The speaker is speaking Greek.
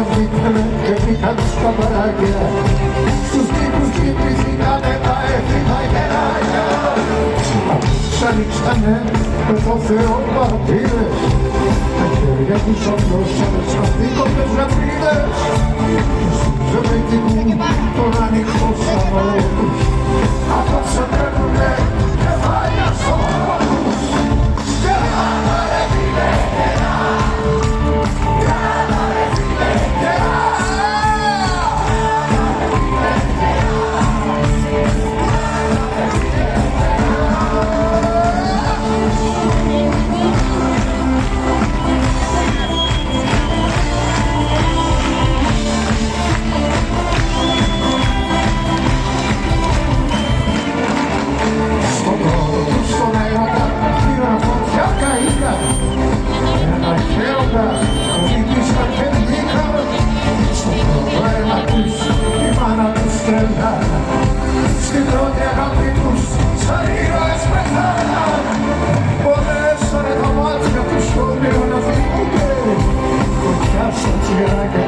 βγήκανε και μπήκαν στα παράκια. Στους τοίχους κοιμηθήκανε τα έφηβα γεράκια. Σ' ανοίξανε με το Θεό παρτίδες, τα χέρια τους απλώσανε σαν δίκοπες γραφίδες. Σε μυθικούν τον ανοιχτό σταυρό τους, απόψε παίρνουνε κεφάλια στο χώρο τους. Γερά ρε φίλε, γερά, γερά ρε φίλε, γερά. Στην πρώτη αγάπη τους σαν ήρωες πεθάναν. Μπορέσανε τα μάτια τους στο όνειρο να φύγουνε, φωτιάσαν τσιγαράκια